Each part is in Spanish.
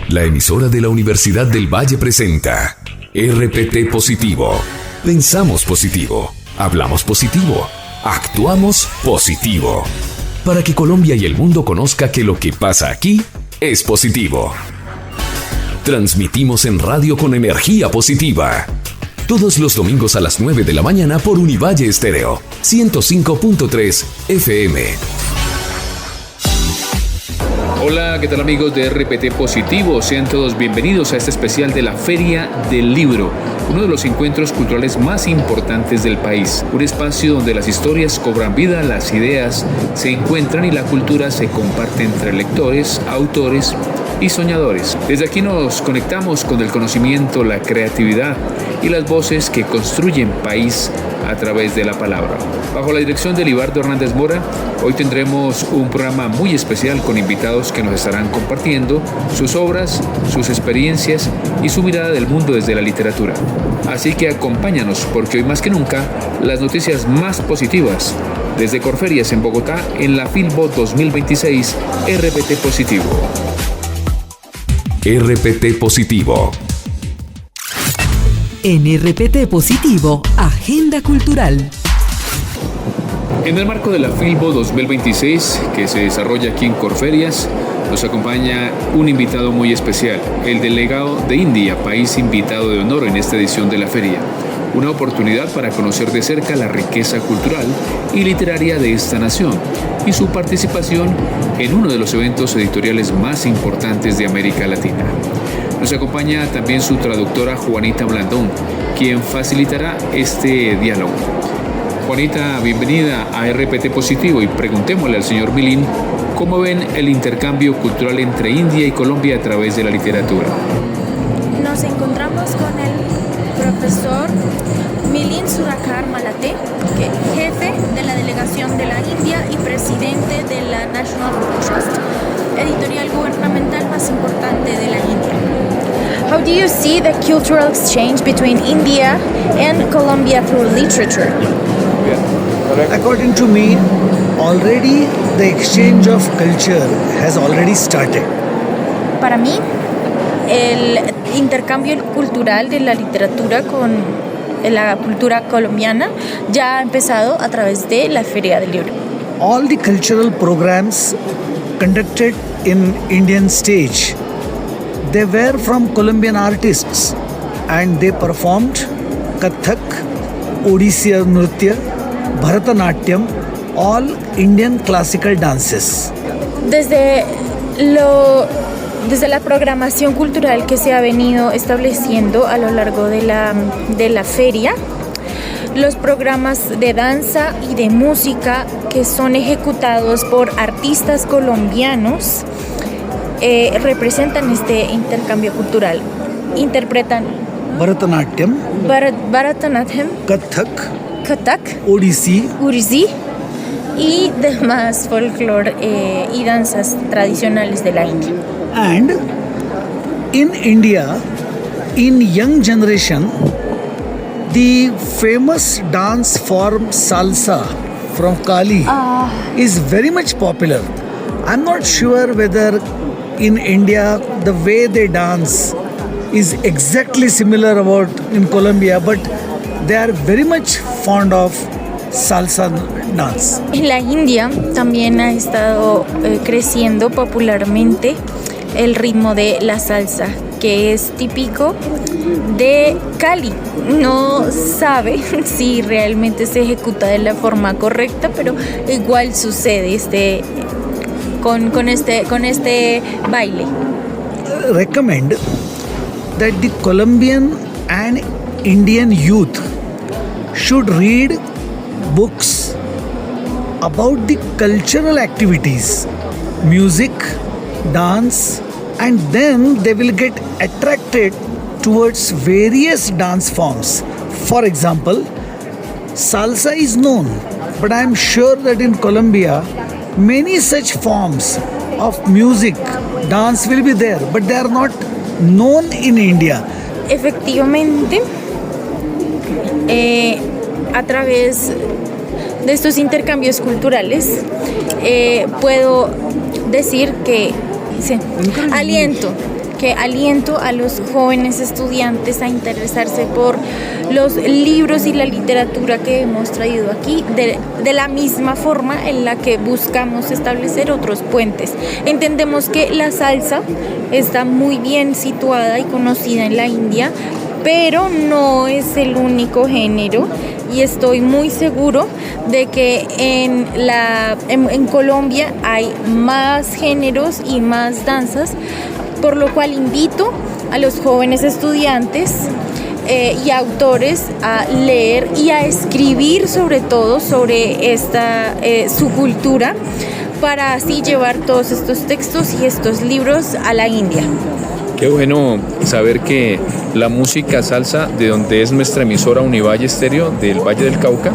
La emisora de la Universidad del Valle presenta RPT Positivo. Pensamos positivo, hablamos positivo, actuamos positivo. Para que Colombia y el mundo conozca que lo que pasa aquí es positivo. Transmitimos en radio con energía positiva. Todos los domingos a las 9 de la mañana por Univalle Estéreo, 105.3 FM. Hola, ¿qué tal amigos de RPT Positivo? Sean todos bienvenidos a este especial de la Feria del Libro, uno de los encuentros culturales más importantes del país. Un espacio donde las historias cobran vida, las ideas se encuentran y la cultura se comparte entre lectores, autores y soñadores. Desde aquí nos conectamos con el conocimiento, la creatividad y las voces que construyen país a través de la palabra. Bajo la dirección de Libardo Hernández Mora, hoy tendremos un programa muy especial con invitados que nos estarán compartiendo sus obras, sus experiencias y su mirada del mundo desde la literatura. Así que acompáñanos porque hoy más que nunca las noticias más positivas desde Corferias en Bogotá en la Filbo 2026 RPT Positivo. RPT Positivo. En RPT Positivo, Agenda Cultural. En el marco de la Filbo 2026, que se desarrolla aquí en Corferias, nos acompaña un invitado muy especial, el delegado de India, país invitado de honor en esta edición de la feria. Una oportunidad para conocer de cerca la riqueza cultural y literaria de esta nación y su participación en uno de los eventos editoriales más importantes de América Latina. Nos acompaña también su traductora Juanita Blandón, quien facilitará este diálogo. Juanita, bienvenida a RPT Positivo y preguntémosle al señor Milín cómo ven el intercambio cultural entre India y Colombia a través de la literatura. Nos encontramos con el profesor Milín Surakar Malate, jefe de la delegación de la India y presidente de la National Book Trust, editorial gubernamental más importante de la India. How do you see the cultural exchange between India and Colombia through literature? According to me, already the exchange of culture has already started. Para mí, el intercambio cultural de la literatura con la cultura colombiana ya ha empezado a través de la Feria del Libro. All the cultural programs conducted in Indian stage, they were from Colombian artists and they performed Kathak, Odissi Nritya, Bharatanatyam, all Indian classical dances. Desde la programación cultural que se ha venido estableciendo a lo largo de la feria, los programas de danza y de música que son ejecutados por artistas colombianos representan este intercambio cultural. Interpretan Bharatanatyam, Kathak, Odissi y demás folclore y danzas tradicionales de la India. And in India, in young generation, the famous dance form salsa from Kali is very much popular. I'm not sure whether in India the way they dance is exactly similar about in Colombia, but they are very much fond of salsa dance. En la India también ha estado creciendo popularmente el ritmo de la salsa, que es típico de Cali. No sabe si realmente se ejecuta de la forma correcta, pero igual sucede con este baile. Recommend that the Colombian and Indian youth should read books about the cultural activities, music, dance, and then they will get attracted towards various dance forms. For example, salsa is known, but I am sure that in Colombia, many such forms of music, dance will be there, but they are not known in India. Efectivamente, a través de estos intercambios culturales, puedo decir que aliento que aliento a los jóvenes estudiantes a interesarse por los libros y la literatura que hemos traído aquí, de la misma forma en la que buscamos establecer otros puentes. Entendemos que la salsa está muy bien situada y conocida en la India, pero no es el único género, y estoy muy seguro de que en Colombia hay más géneros y más danzas, por lo cual invito a los jóvenes estudiantes y autores a leer y a escribir sobre todo sobre su cultura, para así llevar todos estos textos y estos libros a la India. Qué bueno saber que la música salsa, de donde es nuestra emisora Univalle Estéreo del Valle del Cauca,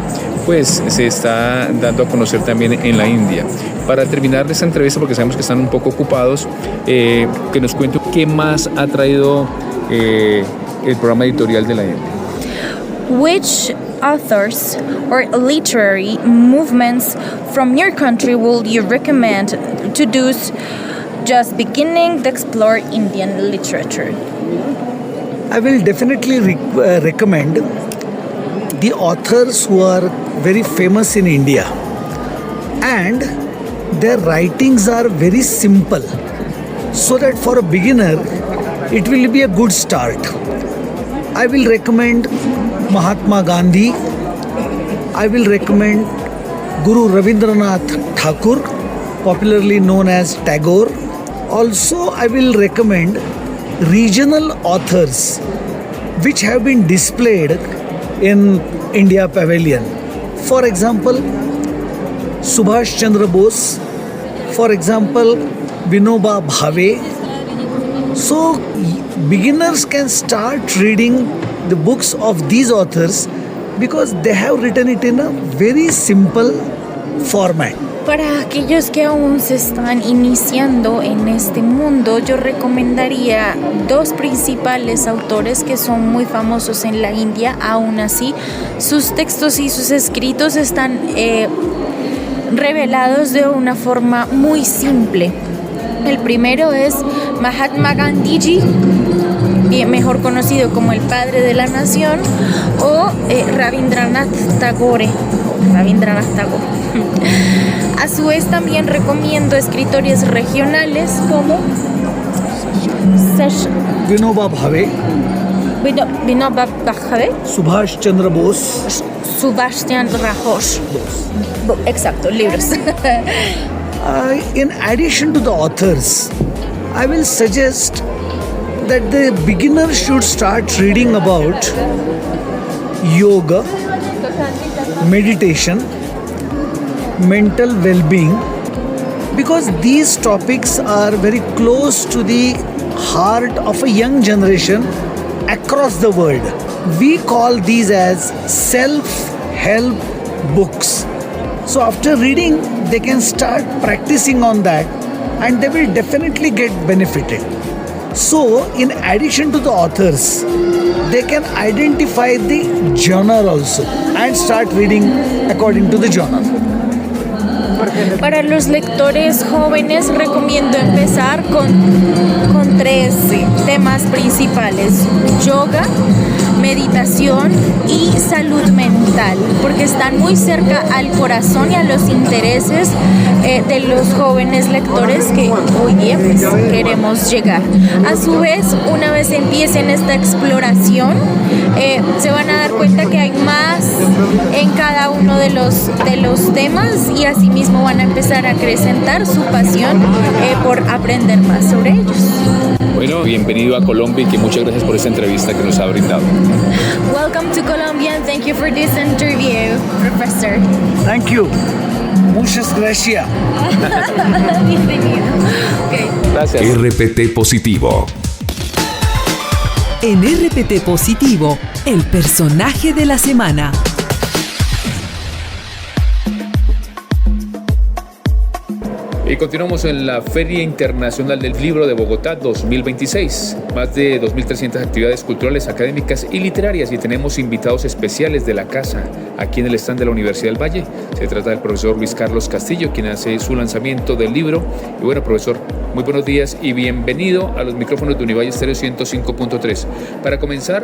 pues se está dando a conocer también en la India. Para terminar esta entrevista, porque sabemos que están un poco ocupados, que nos cuente qué más ha traído el programa editorial de la India. Which authors or literary movements from your country would you recommend to those just beginning to explore Indian literature? I will definitely recommend the authors who are very famous in India, and their writings are very simple, so that for a beginner it will be a good start. I will recommend Mahatma Gandhi. I will recommend Guru Rabindranath Thakur, popularly known as Tagore. Also, I will recommend regional authors which have been displayed in India Pavilion. For example, Subhash Chandra Bose. For example, Vinoba Bhave. So, beginners can start reading the books of these authors because they have written it in a very simple format. Para aquellos que aún se están iniciando en este mundo, yo recomendaría dos principales autores que son muy famosos en la India. Aún así, sus textos y sus escritos están revelados de una forma muy simple. El primero es Mahatma Gandhi, mejor conocido como el padre de la nación, o Rabindranath Tagore. A su vez, también recomiendo escritores regionales como Vinoba Bhave, Subhash Chandra Bose. Subhash Chandra Bose. Exacto, libros. In addition to the authors, I will suggest that the beginner should start reading about yoga, meditation, mental well-being, because these topics are very close to the heart of a young generation across the world. We call these as self-help books. So after reading, they can start practicing on that and they will definitely get benefited. So in addition to the authors, they can identify the genre also and start reading according to the genre. Para los lectores jóvenes recomiendo empezar con tres temas principales: yoga, meditación y salud mental, porque están muy cerca al corazón y a los intereses de los jóvenes lectores que hoy día pues, queremos llegar. A su vez, una vez empiecen esta exploración, se van a dar cuenta que hay más en cada uno de los temas, y asimismo van a empezar a acrecentar su pasión por aprender más sobre ellos. Bueno, bienvenido a Colombia y que muchas gracias por esta entrevista que nos ha brindado. Welcome to Colombia and thank you for this interview, Professor. Thank you. Muchas gracias. Bienvenido. Okay. Gracias. RPT Positivo. En RPT Positivo, el personaje de la semana. Y continuamos en la Feria Internacional del Libro de Bogotá 2026. Más de 2.300 actividades culturales, académicas y literarias, y tenemos invitados especiales de la casa aquí en el stand de la Universidad del Valle. Se trata del profesor Luis Carlos Castillo, quien hace su lanzamiento del libro. Y bueno, profesor, muy buenos días y bienvenido a los micrófonos de Univalle Estéreo 105.3. Para comenzar,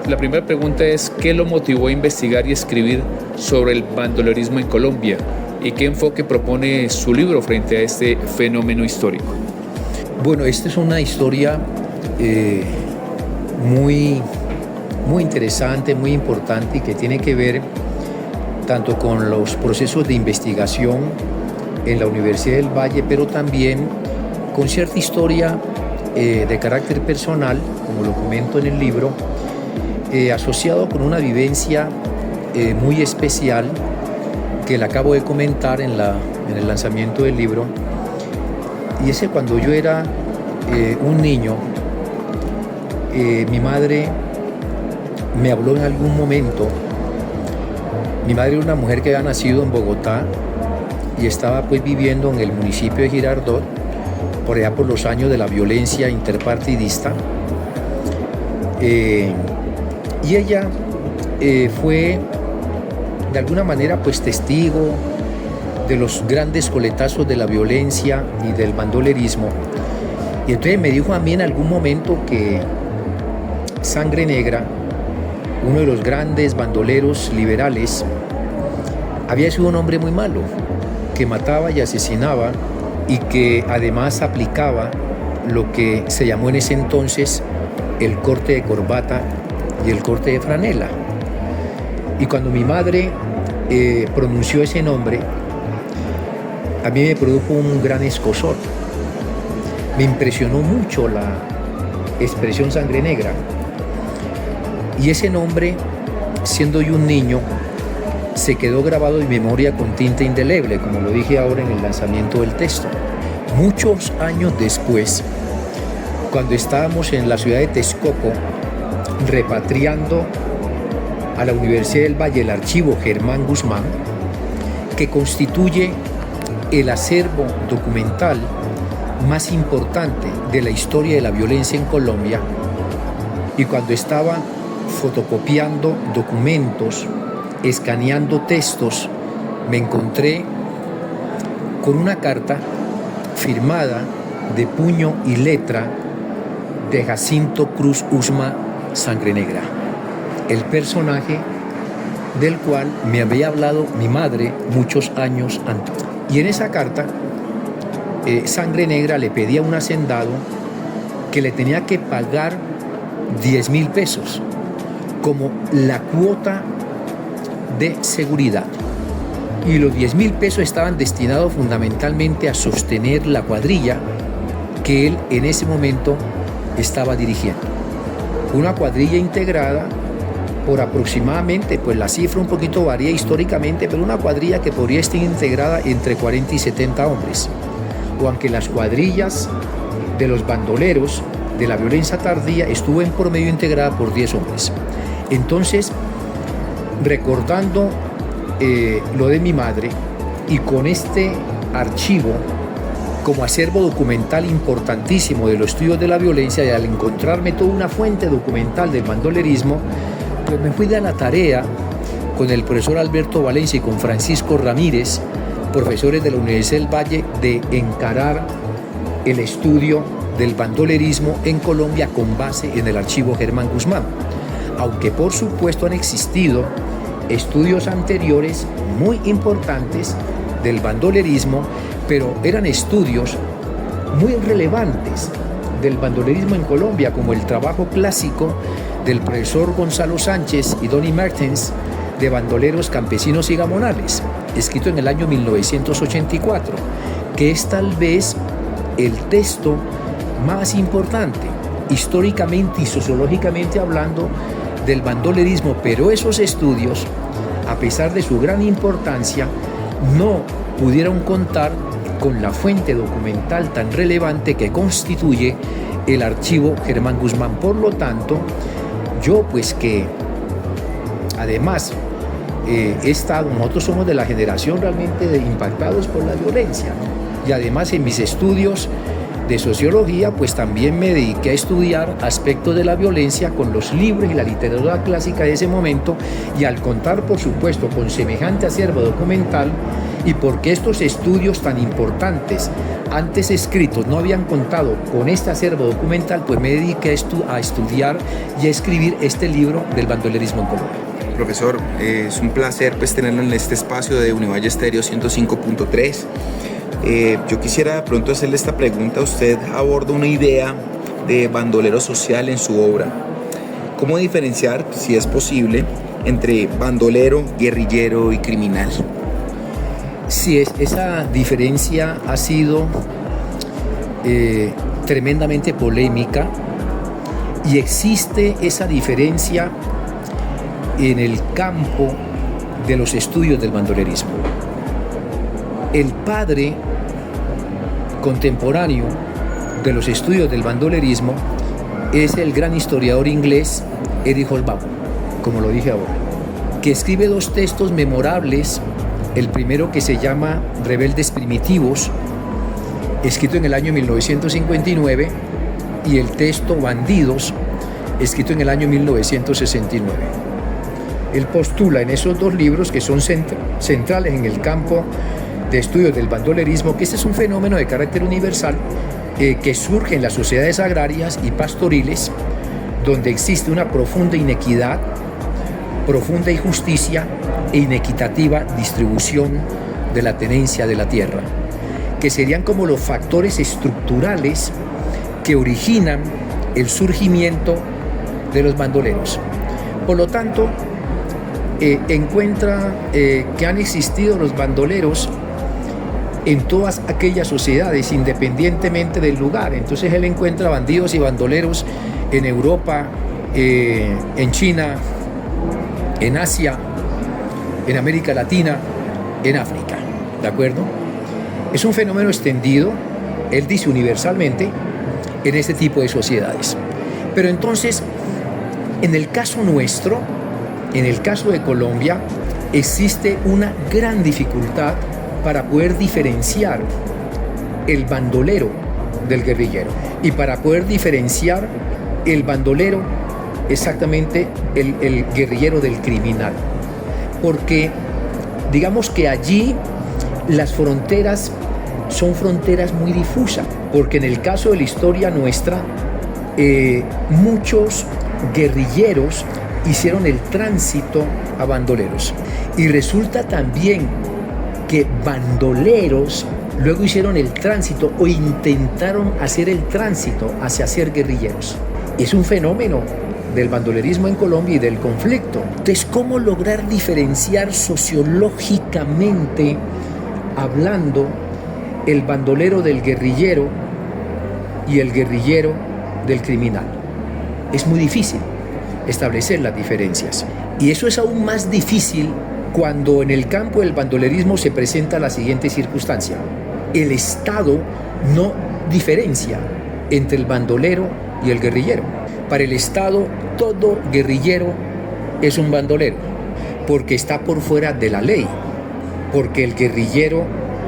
la primera pregunta es: ¿qué lo motivó a investigar y escribir sobre el bandolerismo en Colombia? ¿Y qué enfoque propone su libro frente a este fenómeno histórico? Bueno, esta es una historia muy interesante, muy importante, y que tiene que ver tanto con los procesos de investigación en la Universidad del Valle, pero también con cierta historia de carácter personal, como lo comento en el libro, asociado con una vivencia muy especial que le acabo de comentar en el lanzamiento del libro. Y ese, cuando yo era un niño, mi madre me habló en algún momento. Mi madre era una mujer que había nacido en Bogotá y estaba pues viviendo en el municipio de Girardot, por allá por los años de la violencia interpartidista. Y ella fue de alguna manera pues testigo de los grandes coletazos de la violencia y del bandolerismo. Y entonces me dijo a mí en algún momento que Sangre Negra, uno de los grandes bandoleros liberales, había sido un hombre muy malo, que mataba y asesinaba, y que además aplicaba lo que se llamó en ese entonces el corte de corbata y el corte de franela. Y cuando mi madre pronunció ese nombre, a mí me produjo un gran escozor. Me impresionó mucho la expresión Sangre Negra. Y ese nombre, siendo yo un niño, se quedó grabado en mi memoria con tinta indeleble, como lo dije ahora en el lanzamiento del texto. Muchos años después, cuando estábamos en la ciudad de Texcoco, repatriando a la Universidad del Valle el archivo Germán Guzmán, que constituye el acervo documental más importante de la historia de la violencia en Colombia, y cuando estaba fotocopiando documentos, escaneando textos, me encontré con una carta firmada de puño y letra de Jacinto Cruz Usma Sangre Negra, el personaje del cual me había hablado mi madre muchos años antes. Y en esa carta, Sangre Negra le pedía a un hacendado que le tenía que pagar 10.000 pesos como la cuota de seguridad. Y los 10.000 pesos estaban destinados fundamentalmente a sostener la cuadrilla que él en ese momento estaba dirigiendo. Una cuadrilla integrada por aproximadamente, pues la cifra un poquito varía históricamente, pero una cuadrilla que podría estar integrada entre 40 y 70 hombres. O aunque las cuadrillas de los bandoleros de la violencia tardía estuvo en promedio integrada por 10 hombres. Entonces, recordando lo de mi madre, y con este archivo como acervo documental importantísimo de los estudios de la violencia, y al encontrarme toda una fuente documental del bandolerismo, pues me fui de la tarea con el profesor Alberto Valencia y con Francisco Ramírez, profesores de la Universidad del Valle, de encarar el estudio del bandolerismo en Colombia con base en el archivo Germán Guzmán. Aunque por supuesto han existido estudios anteriores muy importantes del bandolerismo, pero eran estudios muy relevantes del bandolerismo en Colombia, como el trabajo clásico del profesor Gonzalo Sánchez y Donny Mertens de Bandoleros, Campesinos y Gamonales, escrito en el año 1984, que es tal vez el texto más importante, históricamente y sociológicamente hablando, del bandolerismo. Pero esos estudios, a pesar de su gran importancia, no pudieron contar con la fuente documental tan relevante que constituye el archivo Germán Guzmán. Por lo tanto, yo pues que además nosotros somos de la generación realmente de impactados por la violencia, ¿no? y además en mis estudios de sociología, pues también me dediqué a estudiar aspectos de la violencia con los libros y la literatura clásica de ese momento, y al contar, por supuesto, con semejante acervo documental, y porque estos estudios tan importantes antes escritos no habían contado con este acervo documental, pues me dediqué a estudiar y a escribir este libro del bandolerismo en Colombia. Profesor, es un placer pues tenerlo en este espacio de Univalle Estéreo 105.3. Yo quisiera de pronto hacerle esta pregunta. Usted aborda una idea de bandolero social en su obra. ¿Cómo diferenciar, si es posible, entre bandolero, guerrillero y criminal? Sí, esa diferencia ha sido tremendamente polémica, y existe esa diferencia en el campo de los estudios del bandolerismo. El padre contemporáneo de los estudios del bandolerismo es el gran historiador inglés Eric Hobsbawm, como lo dije ahora, que escribe dos textos memorables. El primero, que se llama Rebeldes Primitivos, escrito en el año 1959, y el texto Bandidos, escrito en el año 1969. Él postula en esos dos libros, que son centrales en el campo de estudios del bandolerismo, que este es un fenómeno de carácter universal que surge en las sociedades agrarias y pastoriles, donde existe una profunda inequidad, profunda injusticia e inequitativa distribución de la tenencia de la tierra, que serían como los factores estructurales que originan el surgimiento de los bandoleros. Por lo tanto, encuentra que han existido los bandoleros en todas aquellas sociedades, independientemente del lugar. Entonces él encuentra bandidos y bandoleros en Europa, en China, en Asia, en América Latina, en África, ¿de acuerdo? Es un fenómeno extendido, él dice universalmente, en este tipo de sociedades. Pero entonces, en el caso nuestro, en el caso de Colombia, existe una gran dificultad para poder diferenciar el bandolero del guerrillero, y para poder diferenciar el bandolero, exactamente el guerrillero del criminal. Porque digamos que allí las fronteras son fronteras muy difusas, porque en el caso de la historia nuestra, muchos guerrilleros hicieron el tránsito a bandoleros, y resulta también que bandoleros luego hicieron el tránsito o intentaron hacer el tránsito hacia ser guerrilleros. Es un fenómeno del bandolerismo en Colombia y del conflicto. Entonces, ¿cómo lograr diferenciar sociológicamente hablando el bandolero del guerrillero y el guerrillero del criminal? Es muy difícil establecer las diferencias, y eso es aún más difícil cuando en el campo del bandolerismo se presenta la siguiente circunstancia: el Estado no diferencia entre el bandolero y el guerrillero. Para el Estado, todo guerrillero es un bandolero, porque está por fuera de la ley, porque el guerrillero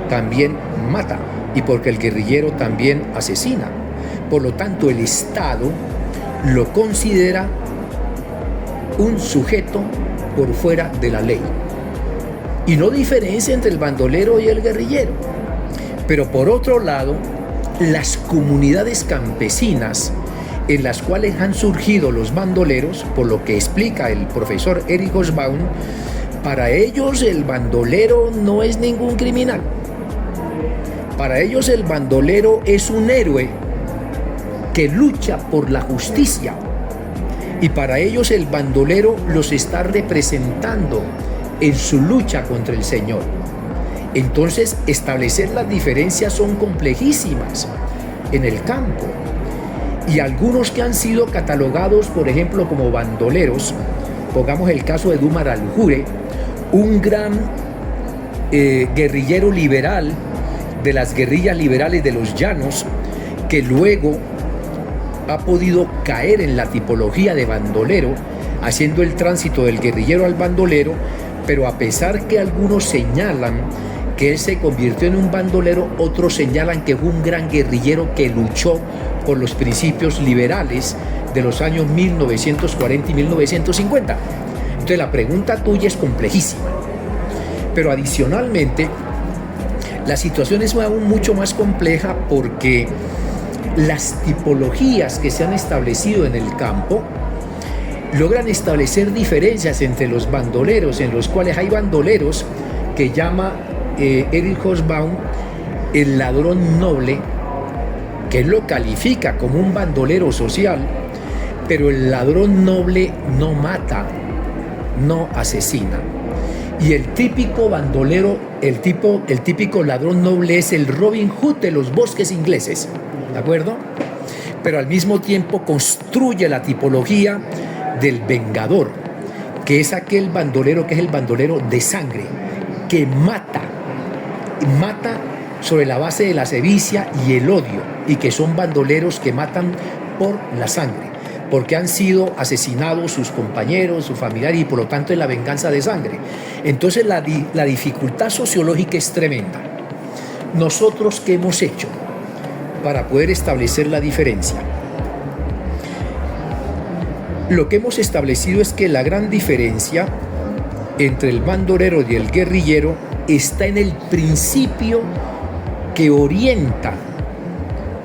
también mata y porque el guerrillero también asesina. Por lo tanto, el Estado lo considera un sujeto por fuera de la ley y no diferencia entre el bandolero y el guerrillero. Pero por otro lado, las comunidades campesinas en las cuales han surgido los bandoleros, por lo que explica el profesor Eric Hobsbawm, para ellos el bandolero no es ningún criminal. Para ellos el bandolero es un héroe que lucha por la justicia, y para ellos el bandolero los está representando en su lucha contra el Señor. Entonces, establecer las diferencias son complejísimas en el campo. Y algunos que han sido catalogados, por ejemplo, como bandoleros, pongamos el caso de Dumar Aljure, un gran guerrillero liberal de las guerrillas liberales de los llanos, que luego ha podido caer en la tipología de bandolero, haciendo el tránsito del guerrillero al bandolero, pero a pesar que algunos señalan que él se convirtió en un bandolero, otros señalan que fue un gran guerrillero que luchó por los principios liberales de los años 1940 y 1950. Entonces la pregunta tuya es complejísima, pero adicionalmente la situación es aún mucho más compleja porque las tipologías que se han establecido en el campo logran establecer diferencias entre los bandoleros, en los cuales hay bandoleros que llama Erich Hobsbawm el ladrón noble, que él lo califica como un bandolero social, pero el ladrón noble no mata, no asesina. Y el típico bandolero, el típico ladrón noble es el Robin Hood de los bosques ingleses, ¿de acuerdo? Pero al mismo tiempo construye la tipología del vengador, que es aquel bandolero que es el bandolero de sangre, que mata sobre la base de la sevicia y el odio, y que son bandoleros que matan por la sangre, porque han sido asesinados sus compañeros, sus familiares, y por lo tanto es la venganza de sangre. Entonces la dificultad sociológica es tremenda. ¿Nosotros qué hemos hecho para poder establecer la diferencia? Lo que hemos establecido es que la gran diferencia entre el bandolero y el guerrillero está en el principio que orienta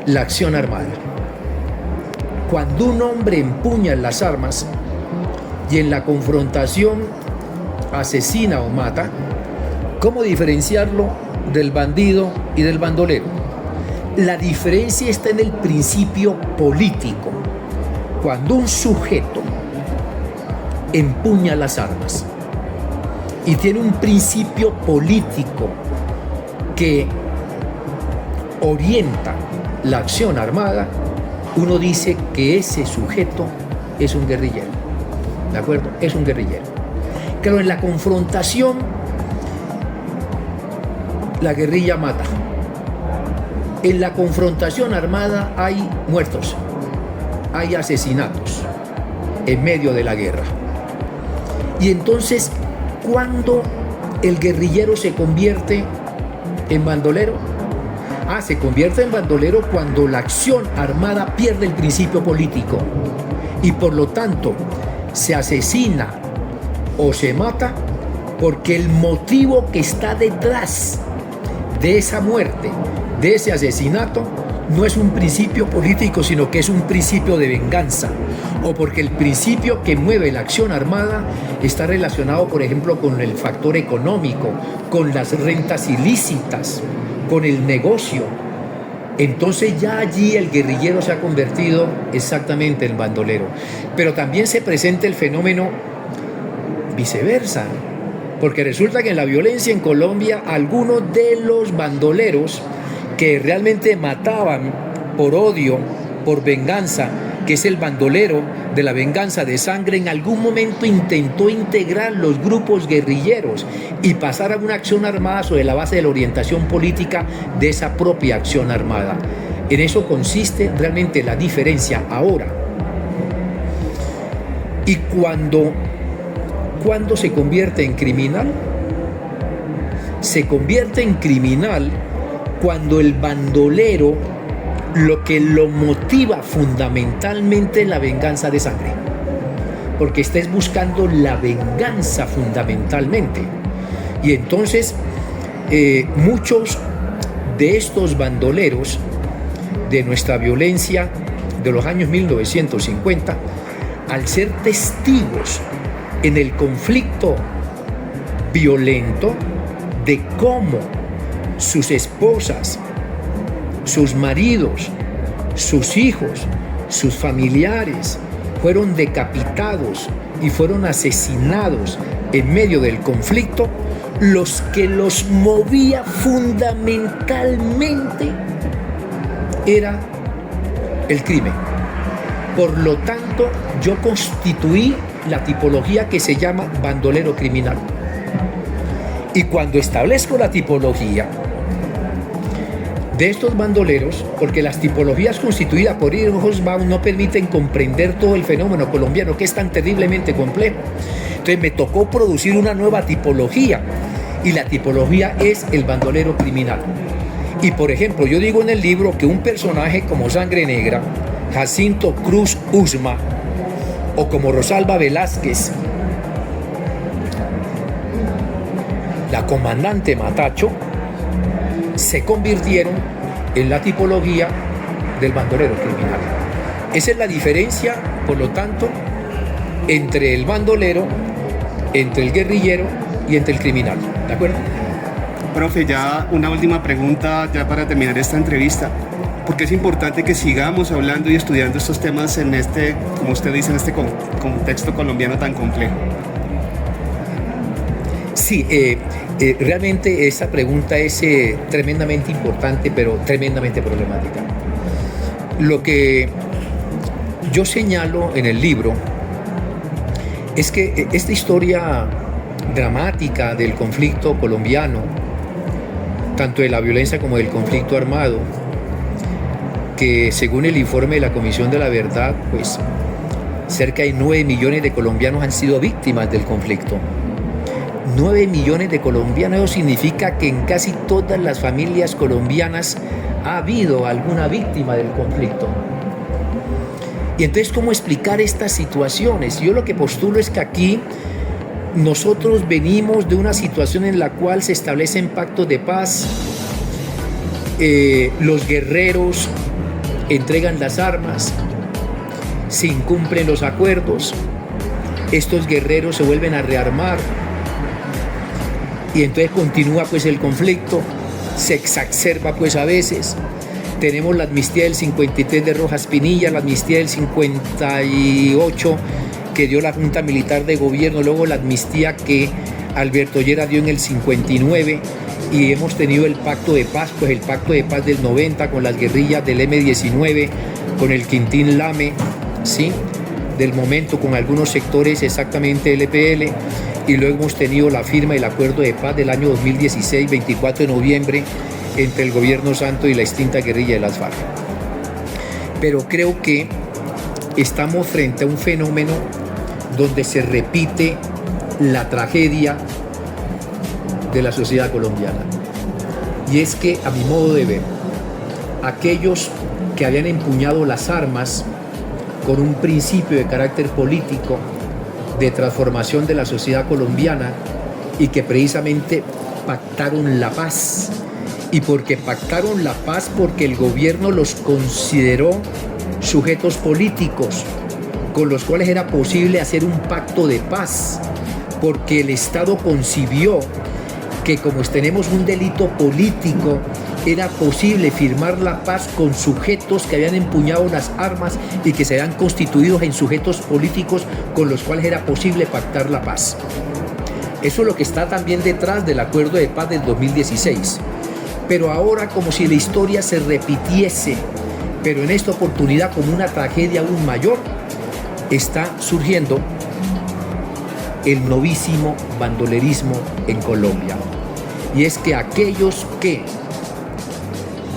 la acción armada. Cuando un hombre empuña las armas y en la confrontación asesina o mata, ¿cómo diferenciarlo del bandido y del bandolero? La diferencia está en el principio político. Cuando un sujeto empuña las armas y tiene un principio político que orienta la acción armada, uno dice que ese sujeto es un guerrillero, ¿de acuerdo? Es un guerrillero. Claro, en la confrontación, la guerrilla mata. En la confrontación armada hay muertos, hay asesinatos en medio de la guerra. Y entonces, ¿cuándo el guerrillero se convierte en bandolero? Se convierte en bandolero cuando la acción armada pierde el principio político y por lo tanto se asesina o se mata porque el motivo que está detrás de esa muerte, de ese asesinato, no es un principio político, sino que es un principio de venganza, o porque el principio que mueve la acción armada está relacionado, por ejemplo, con el factor económico, con las rentas ilícitas, con el negocio. Entonces ya allí el guerrillero se ha convertido exactamente en bandolero. Pero también se presenta el fenómeno viceversa, porque resulta que en la violencia en Colombia algunos de los bandoleros que realmente mataban por odio, por venganza, que es el bandolero de la venganza de sangre, en algún momento intentó integrar los grupos guerrilleros y pasar a una acción armada sobre la base de la orientación política de esa propia acción armada. En eso consiste realmente la diferencia ahora. ¿Y cuándo se convierte en criminal? Se convierte en criminal cuando el bandolero, lo que lo motiva fundamentalmente es la venganza de sangre, porque estés buscando la venganza fundamentalmente. Y entonces muchos de estos bandoleros de nuestra violencia de los años 1950, al ser testigos en el conflicto violento de cómo sus esposas, sus maridos, sus hijos, sus familiares fueron decapitados y fueron asesinados en medio del conflicto, los que los movía fundamentalmente era el crimen. Por lo tanto, yo constituí la tipología que se llama bandolero criminal. Y cuando establezco la tipología de estos bandoleros, porque las tipologías constituidas por Erich Hobsbawm no permiten comprender todo el fenómeno colombiano, que es tan terriblemente complejo. Entonces me tocó producir una nueva tipología, y la tipología es el bandolero criminal. Y por ejemplo, yo digo en el libro que un personaje como Sangre Negra, Jacinto Cruz Usma, o como Rosalba Velázquez, la comandante Matacho, se convirtieron en la tipología del bandolero criminal. Esa es la diferencia, por lo tanto, entre el bandolero, entre el guerrillero y entre el criminal. ¿De acuerdo? Profe, ya una última pregunta ya para terminar esta entrevista. ¿Por qué es importante que sigamos hablando y estudiando estos temas en este, como usted dice, en este contexto colombiano tan complejo? Sí, realmente esa pregunta es tremendamente importante, pero tremendamente problemática. Lo que yo señalo en el libro es que esta historia dramática del conflicto colombiano, tanto de la violencia como del conflicto armado, que según el informe de la Comisión de la Verdad, pues cerca de 9 millones de colombianos han sido víctimas del conflicto. 9 millones de colombianos, eso significa que en casi todas las familias colombianas ha habido alguna víctima del conflicto. Y entonces, ¿cómo explicar estas situaciones? Yo lo que postulo es que aquí nosotros venimos de una situación en la cual se establecen pactos de paz, los guerreros entregan las armas, se incumplen los acuerdos, estos guerreros se vuelven a rearmar y entonces continúa pues el conflicto, se exacerba pues a veces. Tenemos la amnistía del 53 de Rojas Pinilla, la amnistía del 58 que dio la Junta Militar de Gobierno, luego la amnistía que Alberto Lleras dio en el 59, y hemos tenido el pacto de paz, pues el pacto de paz del 90 con las guerrillas del M-19, con el Quintín Lame, ¿sí?, del momento, con algunos sectores exactamente del EPL, y luego hemos tenido la firma del acuerdo de paz del año 2016, 24 de noviembre, entre el gobierno santo y la extinta guerrilla de las FARC. Pero creo que estamos frente a un fenómeno donde se repite la tragedia de la sociedad colombiana. Y es que, a mi modo de ver, aquellos que habían empuñado las armas con un principio de carácter político de transformación de la sociedad colombiana y que precisamente pactaron la paz, y porque pactaron la paz porque el gobierno los consideró sujetos políticos con los cuales era posible hacer un pacto de paz, porque el Estado concibió que como tenemos un delito político, era posible firmar la paz con sujetos que habían empuñado las armas y que se habían constituido en sujetos políticos con los cuales era posible pactar la paz. Eso es lo que está también detrás del acuerdo de paz del 2016. Pero ahora, como si la historia se repitiese, pero en esta oportunidad como una tragedia aún mayor, está surgiendo el novísimo bandolerismo en Colombia. Y es que aquellos que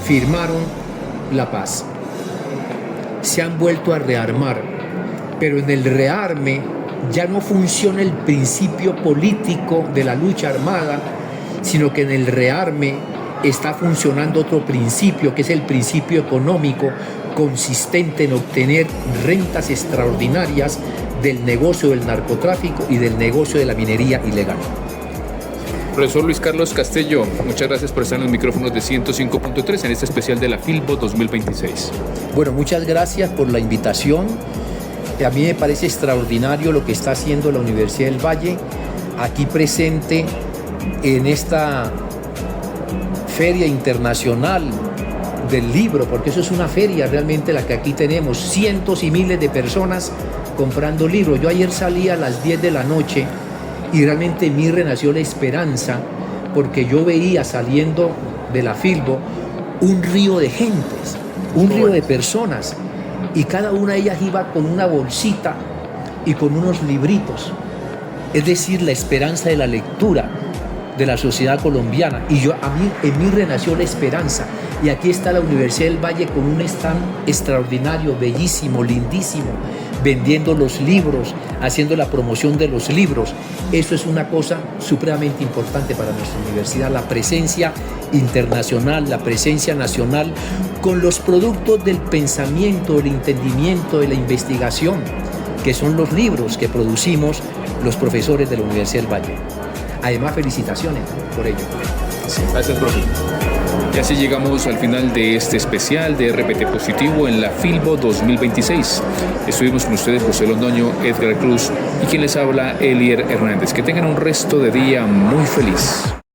firmaron la paz se han vuelto a rearmar, pero en el rearme ya no funciona el principio político de la lucha armada, sino que en el rearme está funcionando otro principio, que es el principio económico, consistente en obtener rentas extraordinarias del negocio del narcotráfico y del negocio de la minería ilegal. Profesor Luis Carlos Castello, muchas gracias por estar en los micrófonos de 105.3 en este especial de la Filbo 2026. Bueno, muchas gracias por la invitación. A mí me parece extraordinario lo que está haciendo la Universidad del Valle, aquí presente en esta Feria Internacional del Libro, porque eso es una feria realmente la que aquí tenemos, cientos y miles de personas comprando libros. Yo ayer salí a las 10 de la noche y realmente en mí renació la esperanza, porque yo veía saliendo de la Filbo un río de gentes, un río de personas, y cada una de ellas iba con una bolsita y con unos libritos, es decir, la esperanza de la lectura de la sociedad colombiana. Y en mí renació la esperanza Y aquí está la Universidad del Valle con un stand extraordinario, bellísimo, lindísimo, vendiendo los libros, haciendo la promoción de los libros. Eso es una cosa supremamente importante para nuestra universidad, la presencia internacional, la presencia nacional, con los productos del pensamiento, el entendimiento, de la investigación, que son los libros que producimos los profesores de la Universidad del Valle. Además, felicitaciones por ello. Sí, gracias, profe. Y así llegamos al final de este especial de RPT Positivo en la Filbo 2026. Estuvimos con ustedes José Londoño, Edgar Cruz y quien les habla, Elier Hernández. Que tengan un resto de día muy feliz.